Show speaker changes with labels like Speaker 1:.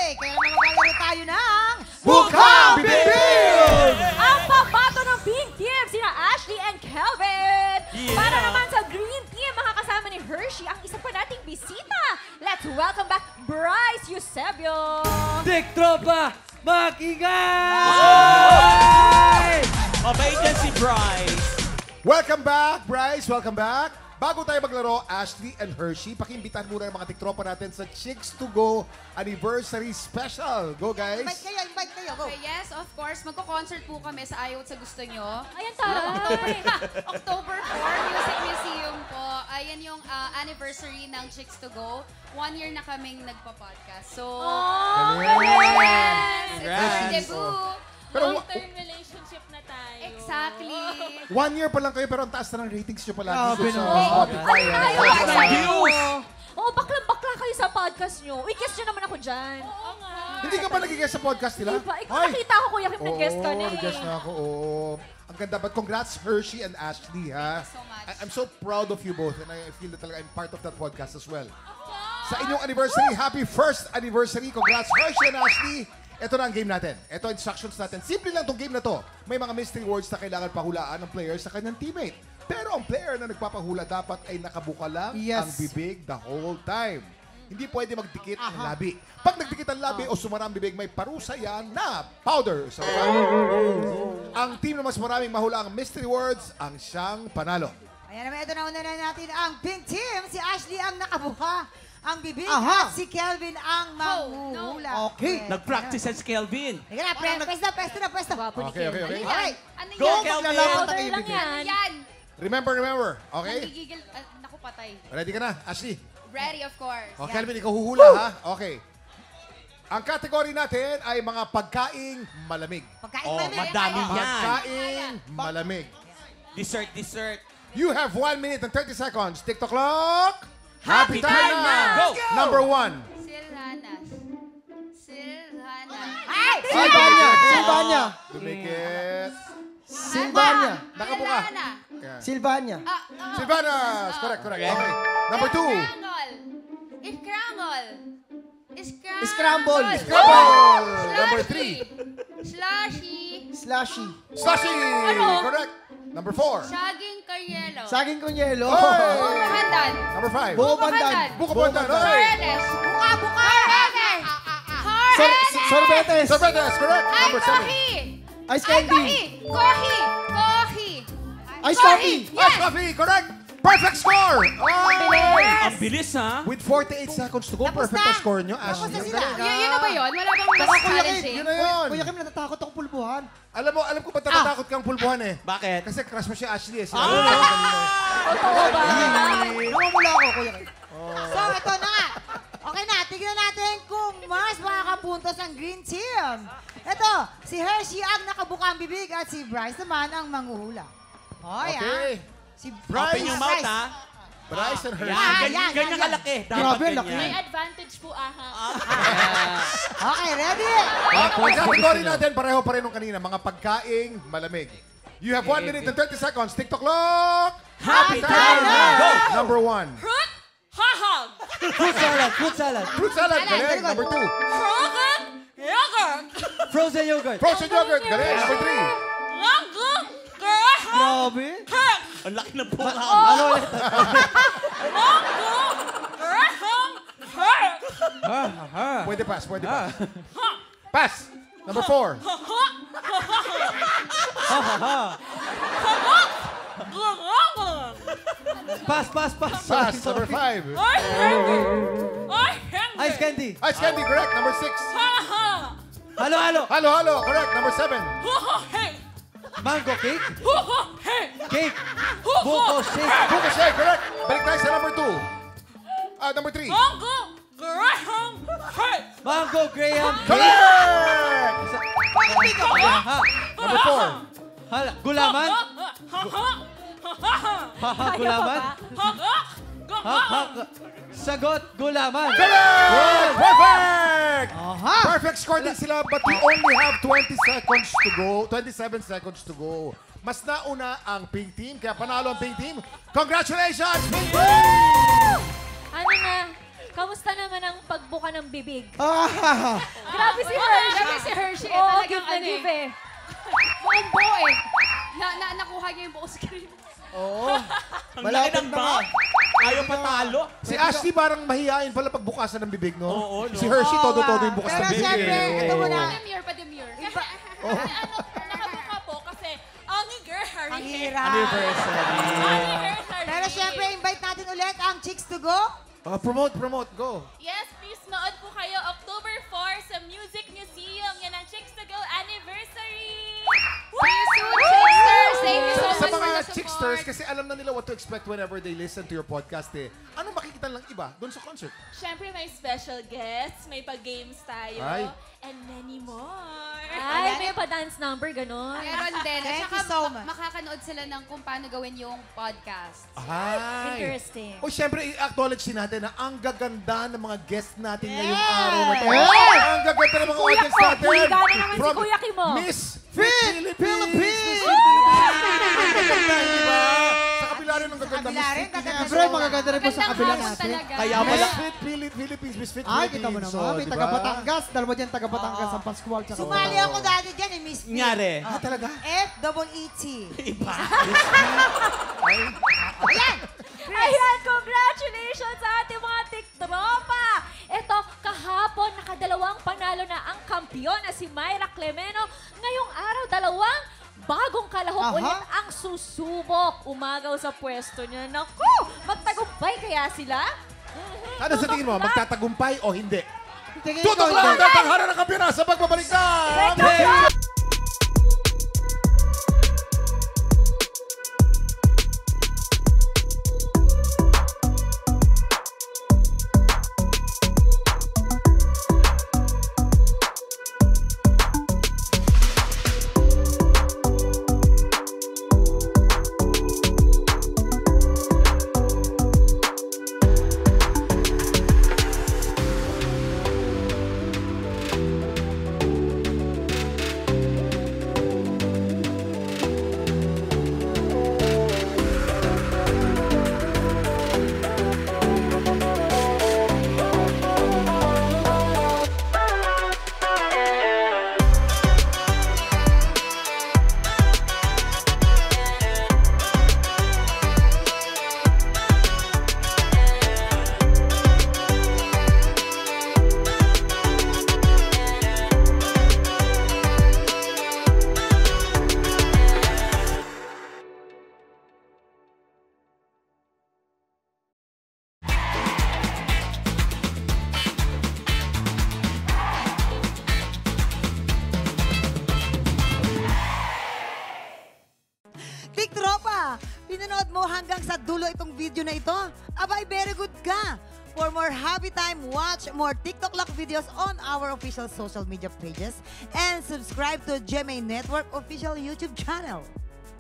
Speaker 1: Friday. Kaya naman maglalaro tayo ng
Speaker 2: Bukang Bibig!
Speaker 3: Ang pabato ng Pink Team, sina Ashley and Kelvin.
Speaker 2: Yeah.
Speaker 3: Para naman sa Green Team, makakasama ni Hershey ang isa pa nating bisita. Let's welcome back Bryce Eusebio.
Speaker 4: Dik Tropa, mag-ingay!
Speaker 2: Mabait yan si Bryce.
Speaker 5: Welcome back, Bryce. Welcome back. Bago tayo maglaro, Ashley and Hershey, pakiimbitahan muna ng mga tiktropa natin sa Chicks to Go Anniversary Special. Go, guys!
Speaker 1: Invite kayo, go.
Speaker 6: Okay, yes, of course. Magko-concert po kami sa Ayaw at sa Gusto Nyo.
Speaker 3: Ayan tayo.
Speaker 6: October 4, Music Museum po. Ayan yung anniversary ng Chicks to Go. 1 year na kaming nagpa-podcast. So, yes! It's our debut.
Speaker 5: Pero
Speaker 3: Long-term relationship na tayo.
Speaker 6: Exactly.
Speaker 5: 1 year pa lang kayo, pero ang taas na ng ratings nyo pala.
Speaker 4: Grabe
Speaker 5: sa
Speaker 4: naman.
Speaker 5: Spotify.
Speaker 3: Tayo,
Speaker 2: Views!
Speaker 3: Oo, baklang-bakla kayo sa podcast nyo. Uy, guest nyo naman ako dyan. Oo nga.
Speaker 5: Hindi ka pa nagigess sa podcast nila?
Speaker 3: Diba? Ikaw nakita ko, Kuya Kim, nag-guest ka na eh.
Speaker 5: nag-guess na ako. Oo. Ang ganda. But congrats, Hershey and Ashley, ha?
Speaker 6: Thank you so much.
Speaker 5: I'm so proud of you both, and I feel that talaga I'm part of that podcast as well. Sa inyong anniversary, happy first anniversary. Congrats, Hershey and Ashley. Ito na ang game natin. Ito instructions natin. Simple lang itong game na to. May mga mystery words na kailangan pahulaan ng player sa kanyang teammate. Pero ang player na nagpapahula dapat ay nakabuka lang ang bibig the whole time. Hindi pwede magdikit ang labi. Pag nagdikit ang labi o sumara ang bibig, may parusa yan na powder. So, ang team na mas maraming mahula ang mystery words ang siyang panalo.
Speaker 1: Ayan naman, ito na una na natin ang Pink Team. Si Ashley ang nakabuka ang bibig at si Kelvin ang manghuhula.
Speaker 4: Okay.
Speaker 2: Nag-practice si Kelvin.
Speaker 1: Sige na, pwesto.
Speaker 3: Gwapo ni
Speaker 5: Okay.
Speaker 3: Kelvin.
Speaker 1: Alright.
Speaker 6: Ano
Speaker 2: Go,
Speaker 6: yan?
Speaker 2: Kelvin!
Speaker 3: Powder lang yan.
Speaker 6: Yan!
Speaker 5: Remember. Okay?
Speaker 6: Nagigigil. Naku, patay.
Speaker 5: Ready ka na, Ashley?
Speaker 6: Ready, of course.
Speaker 5: O, Kelvin, ikaw huhula, ha? Okay. Ang category natin ay mga pagkaing malamig.
Speaker 1: Pagkain
Speaker 2: Oh,
Speaker 1: malamig.
Speaker 2: madami yan.
Speaker 5: Pagkaing malamig.
Speaker 2: Dessert.
Speaker 5: You have 1 minute and 30 seconds. TikTok clock.
Speaker 2: Happy time na! Go!
Speaker 5: Number 1.
Speaker 6: Silhanas.
Speaker 1: Ay!
Speaker 4: Silvania.
Speaker 5: Dumikit.
Speaker 4: Silvania.
Speaker 5: Nakabuka.
Speaker 6: Silhana.
Speaker 5: Yeah.
Speaker 4: Silvania.
Speaker 5: Silvanas. Correct. Okay. Number 2.
Speaker 6: Scramble.
Speaker 4: Scramble.
Speaker 5: Number 3.
Speaker 6: Slushy.
Speaker 4: Slushy.
Speaker 5: Slushy. Correct. Number 4.
Speaker 6: Saging karyelo.
Speaker 4: Saging con yelo.
Speaker 6: Bukahan.
Speaker 5: Number 5.
Speaker 4: Buko pandan.
Speaker 5: Buko pandan.
Speaker 6: Paredes.
Speaker 1: Buka!
Speaker 4: Sorbetes.
Speaker 5: Sorbetes. Correct.
Speaker 6: Ay,
Speaker 5: Number 7.
Speaker 6: coffee.
Speaker 4: Ice candy.
Speaker 6: Coffee.
Speaker 4: Ice coffee.
Speaker 5: Ice coffee. Correct. Perfect score.
Speaker 2: Ang bilis, ha?
Speaker 5: With 48 seconds to go, perfect ang score nyo, Ashley.
Speaker 1: na
Speaker 5: Ang
Speaker 1: sila.
Speaker 5: galing,
Speaker 6: Yun na ba yun? Wala bang mas
Speaker 4: Kuya Kim,
Speaker 6: challenging?
Speaker 5: Yun na yun.
Speaker 4: Kuya Kim, natatakot ako pulbuhan.
Speaker 5: Alam ko ba't natatakot kang pulbuhan eh?
Speaker 2: Bakit?
Speaker 5: Kasi crush mo si Ashley eh.
Speaker 3: Totoo ba?
Speaker 4: Namamula ako, Kuya Kim.
Speaker 1: So, ito na nga. Okay na, tignan natin kung mas makakapuntos ang Green Team. Ito, si Hershey ang nakabuka ang bibig at si Bryce naman ang manghuhula. Hoy,
Speaker 5: Okay.
Speaker 1: Si
Speaker 2: Open yung mouth, ha?
Speaker 5: Bryce and Hershey.
Speaker 2: Yan, ganyan kalaki. Dapat
Speaker 4: Grabe, laki.
Speaker 2: ganyan.
Speaker 3: Advantage po, aha.
Speaker 1: Okay, ready?
Speaker 5: Ang category natin, pareho pa rin nung kanina, mga pagkaing malamig. You have 1 minute and 30 seconds. TikTok clock.
Speaker 2: Happy time na! Go!
Speaker 5: Number 1.
Speaker 3: Fruit, hahag.
Speaker 4: Fruit salad.
Speaker 5: Fruit salad. Galing. Number 2.
Speaker 3: Frozen, yogurt.
Speaker 4: Frozen yogurt.
Speaker 5: Frozen yogurt. Galing. Number 3.
Speaker 3: Mango, graham,
Speaker 4: Grabe.
Speaker 3: cake.
Speaker 2: Ang laki ng buka.
Speaker 4: Ano ulit?
Speaker 3: Mango, graham, cake.
Speaker 5: Pwede pass. Pass. Number 4.
Speaker 4: Pass.
Speaker 5: Pass. Number 5.
Speaker 4: Ice candy.
Speaker 5: Ice candy. Correct. Number 6.
Speaker 4: Halo.
Speaker 5: Halo. Correct. Number 7.
Speaker 4: Mango cake. Cake. Buko shake.
Speaker 5: Buko shake. Correct. Balik tayo sa number 2. Number 3.
Speaker 3: Mango, graham, cake.
Speaker 4: Mango graham cake.
Speaker 5: Correct!
Speaker 4: Ha.
Speaker 5: Number 4.
Speaker 4: Hala. Gulaman. Gulaman. Sagot. Gulaman.
Speaker 5: Correct! Perfect!
Speaker 4: Aha.
Speaker 5: Perfect score din sila, but we only have 20 seconds to go. 27 seconds to go. Mas nauna ang Pink Team, kaya panalo ang Pink Team. Congratulations, Pink Team!
Speaker 3: Ano na? kamusta naman ang pagbuka ng bibig?
Speaker 4: Ah!
Speaker 3: Grabe si Hershey.
Speaker 6: Grabe si Hershey.
Speaker 3: Oo,
Speaker 6: Talagang
Speaker 3: give na give eh.
Speaker 6: Buong buo eh. Nakuha niya yung buong screen.
Speaker 4: Oo.
Speaker 2: Ang laki
Speaker 4: Malapit
Speaker 2: ng
Speaker 4: na nga.
Speaker 2: bag. Ayaw patalo.
Speaker 5: Si Ashley parang mahihain pala pagbukasan ng bibig, no?
Speaker 2: Oo, no?
Speaker 5: Si Hershey,
Speaker 1: Oo
Speaker 5: todo-todo
Speaker 1: nga.
Speaker 5: yung bukas
Speaker 1: Pero
Speaker 5: ng bibig.
Speaker 1: syempre, ito muna.
Speaker 6: Pa-demure.
Speaker 7: Nakabuka po kasi ang girl
Speaker 1: Ang hirap.
Speaker 2: Anniversary.
Speaker 1: Pero syempre, invite natin ulit ang Chicks to Go.
Speaker 5: Promote, promote, go.
Speaker 7: Yes, please nood po kayo October 4 sa Music Museum. Yan ang Chicks to Go anniversary!
Speaker 6: See you soon, Chicksters! Thank you so
Speaker 5: Sa
Speaker 6: much for
Speaker 5: mga
Speaker 6: the support.
Speaker 5: chicksters, kasi alam na nila what to expect whenever they listen to your podcast eh. Anong makikita lang iba doon sa concert?
Speaker 7: Siyempre may special guests, may pag-games tayo,
Speaker 5: Ay.
Speaker 7: and many more.
Speaker 3: Ay, may pa-dance number, gano'n.
Speaker 6: Meron din. At
Speaker 1: Thank
Speaker 6: saka
Speaker 1: you so much.
Speaker 6: makakanood sila ng kung paano gawin yung podcast.
Speaker 5: Ay.
Speaker 3: Interesting.
Speaker 5: O syempre, i-acknowledge din natin na ang gaganda ng mga guests natin ngayong
Speaker 1: Yes!
Speaker 5: araw na to.
Speaker 1: Yes!
Speaker 5: Ang gaganda ng mga
Speaker 3: Kuya
Speaker 5: audience
Speaker 3: ko,
Speaker 5: natin.
Speaker 3: kuliga na naman si
Speaker 5: From
Speaker 3: Kuya Kim mo.
Speaker 5: Miss Philippines! Ang gaganda, di ba? Sa kabila rin ang gaganda.
Speaker 1: kabila rin, gaganda.
Speaker 4: Siyempre, magaganda rin po sa kabila
Speaker 6: hapon
Speaker 4: natin.
Speaker 6: talaga.
Speaker 2: Kaya
Speaker 5: Miss
Speaker 2: pala,
Speaker 5: Fit Philippines, Miss Fit
Speaker 4: Ay,
Speaker 5: Philippines.
Speaker 4: kita mo
Speaker 5: So,
Speaker 4: naman. May
Speaker 5: di ba?
Speaker 4: taga-Batangas. Dalawa dyan taga-Batangas
Speaker 1: Oo.
Speaker 4: ang Pascual. Tsaka
Speaker 1: Sumali ako dati dyan, eh, Miss P.
Speaker 2: Nyari.
Speaker 5: Ah, talaga?
Speaker 1: F-double-E-T.
Speaker 2: Iba.
Speaker 1: Ayan!
Speaker 3: Ayan, congratulations sa ating mga tiktropa! Ito, kahapon, nakadalawang panalo na ang kampiyon na si Myra Clemeno. Ngayong araw, dalawang bagong kalahok
Speaker 4: Aha.
Speaker 3: ulit ang susubok. Umagaw sa pwesto niya. Naku, magtagumpay kaya sila?
Speaker 5: Ano sa tingin mo? Magtatagumpay o hindi?
Speaker 4: Tingin ko,
Speaker 5: Tutok lang
Speaker 4: hindi.
Speaker 5: ang tanghara ng kampiyon sa pagbabalik na!
Speaker 1: Tiktropa, pinanood mo hanggang sa dulo itong video na ito? Abay, very good ka! For more happy time, watch more TikTok Lock videos on our official social media pages and subscribe to GMA Network official YouTube channel.